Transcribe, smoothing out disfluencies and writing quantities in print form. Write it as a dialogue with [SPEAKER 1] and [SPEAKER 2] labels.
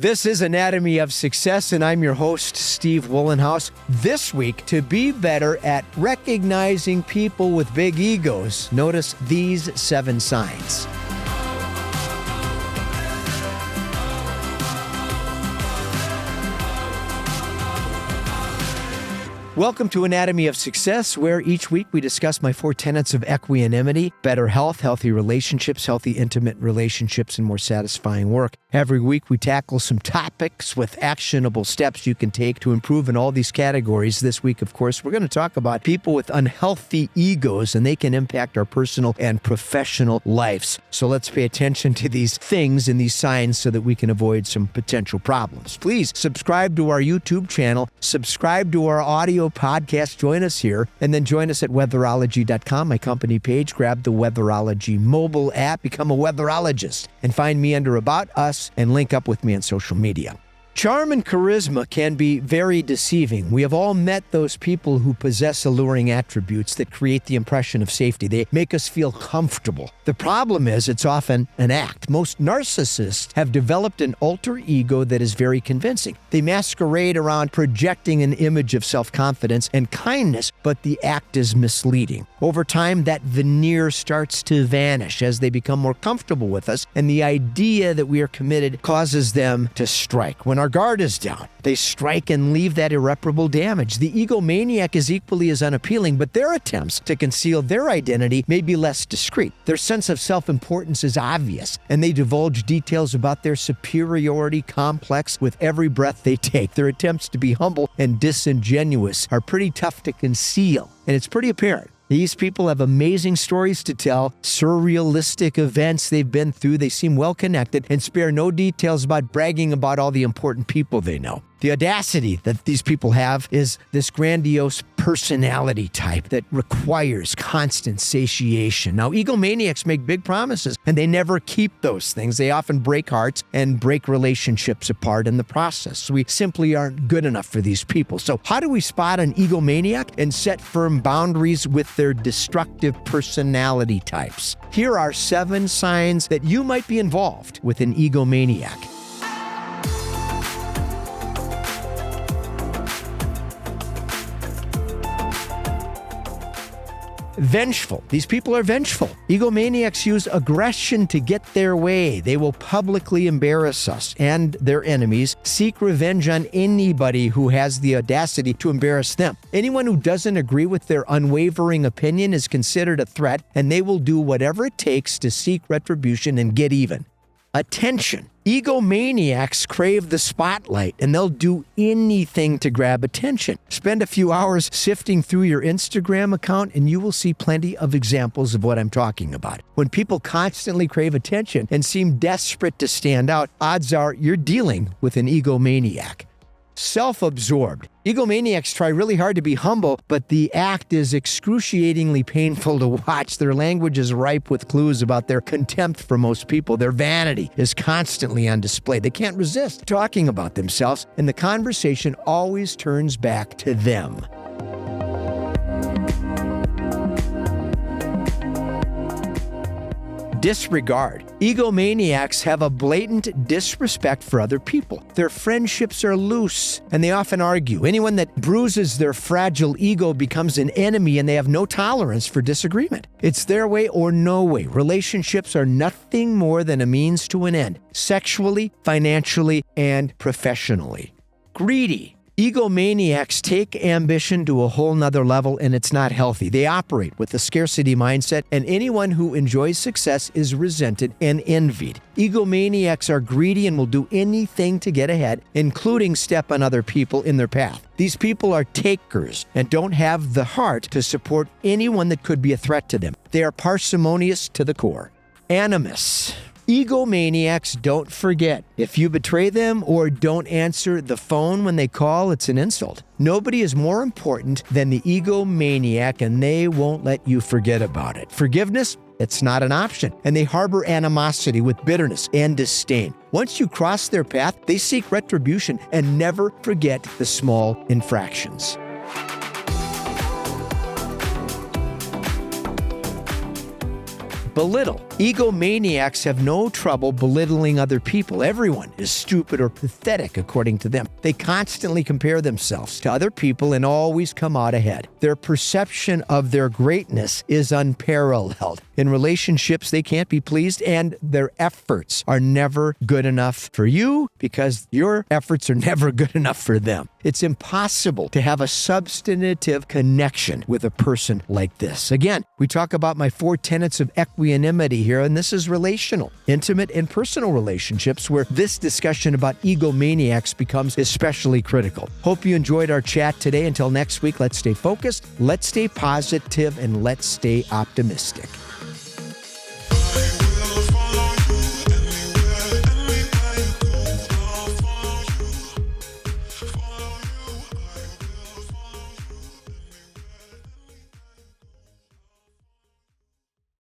[SPEAKER 1] This is Anatomy of Success, and I'm your host, Steve Wohlenhaus. This week, to be better at recognizing people with big egos, notice these 7 signs. Welcome to Anatomy of Success, where each week we discuss my 4 tenets of equanimity, better health, healthy relationships, healthy intimate relationships, and more satisfying work. Every week we tackle some topics with actionable steps you can take to improve in all these categories. This week, of course, we're going to talk about people with unhealthy egos, and they can impact our personal and professional lives. So let's pay attention to these things and these signs so that we can avoid some potential problems. Please subscribe to our YouTube channel, subscribe to our audio podcast, join us here, and then join us at weatherology.com, my company page. Grab the Weatherology mobile app, become a weatherologist, and find me under About Us and link up with me on social media. Charm and charisma can be very deceiving. We have all met those people who possess alluring attributes that create the impression of safety. They make us feel comfortable. The problem is it's often an act. Most narcissists have developed an alter ego that is very convincing. They masquerade around projecting an image of self-confidence and kindness, but the act is misleading. Over time, that veneer starts to vanish as they become more comfortable with us, and the idea that we are committed causes them to strike. When our guard is down, they strike and leave that irreparable damage. The egomaniac is equally as unappealing, but their attempts to conceal their identity may be less discreet. Their sense of self-importance is obvious, and they divulge details about their superiority complex with every breath they take. Their attempts to be humble and disingenuous are pretty tough to conceal, and it's pretty apparent. These people have amazing stories to tell, surrealistic events they've been through. They seem well-connected and spare no details about bragging about all the important people they know. The audacity that these people have is this grandiose personality type that requires constant satiation. Now, egomaniacs make big promises, and they never keep those things. They often break hearts and break relationships apart in the process. We simply aren't good enough for these people. So how do we spot an egomaniac and set firm boundaries with their destructive personality types? Here are 7 signs that you might be involved with an egomaniac. Vengeful. These people are vengeful. Egomaniacs use aggression to get their way. They will publicly embarrass us and their enemies, seek revenge on anybody who has the audacity to embarrass them. Anyone who doesn't agree with their unwavering opinion is considered a threat, and they will do whatever it takes to seek retribution and get even. Attention. Egomaniacs crave the spotlight, and they'll do anything to grab attention. Spend a few hours sifting through your Instagram account, and you will see plenty of examples of what I'm talking about. When people constantly crave attention and seem desperate to stand out, odds are you're dealing with an egomaniac. Self-absorbed. Egomaniacs try really hard to be humble, but the act is excruciatingly painful to watch. Their language is ripe with clues about their contempt for most people. Their vanity is constantly on display. They can't resist talking about themselves, and the conversation always turns back to them. Disregard. Egomaniacs have a blatant disrespect for other people. Their friendships are loose, and they often argue. Anyone that bruises their fragile ego becomes an enemy, and they have no tolerance for disagreement. It's their way or no way. Relationships are nothing more than a means to an end, sexually, financially, and professionally. Greedy. Egomaniacs take ambition to a whole nother level, and it's not healthy. They operate with a scarcity mindset, and anyone who enjoys success is resented and envied. Egomaniacs are greedy and will do anything to get ahead, including step on other people in their path. These people are takers and don't have the heart to support anyone that could be a threat to them. They are parsimonious to the core. Animus. Egomaniacs don't forget. If you betray them or don't answer the phone when they call, it's an insult. Nobody is more important than the egomaniac, and they won't let you forget about it. Forgiveness? It's not an option, and they harbor animosity with bitterness and disdain. Once you cross their path, they seek retribution and never forget the small infractions. Belittle. Egomaniacs have no trouble belittling other people. Everyone is stupid or pathetic, according to them. They constantly compare themselves to other people and always come out ahead. Their perception of their greatness is unparalleled. In relationships, they can't be pleased, and their efforts are never good enough for you because your efforts are never good enough for them. It's impossible to have a substantive connection with a person like this. Again, we talk about my 4 tenets of equanimity here, and this is relational, intimate, and personal relationships where this discussion about egomaniacs becomes especially critical. Hope you enjoyed our chat today. Until next week, let's stay focused, let's stay positive, and let's stay optimistic.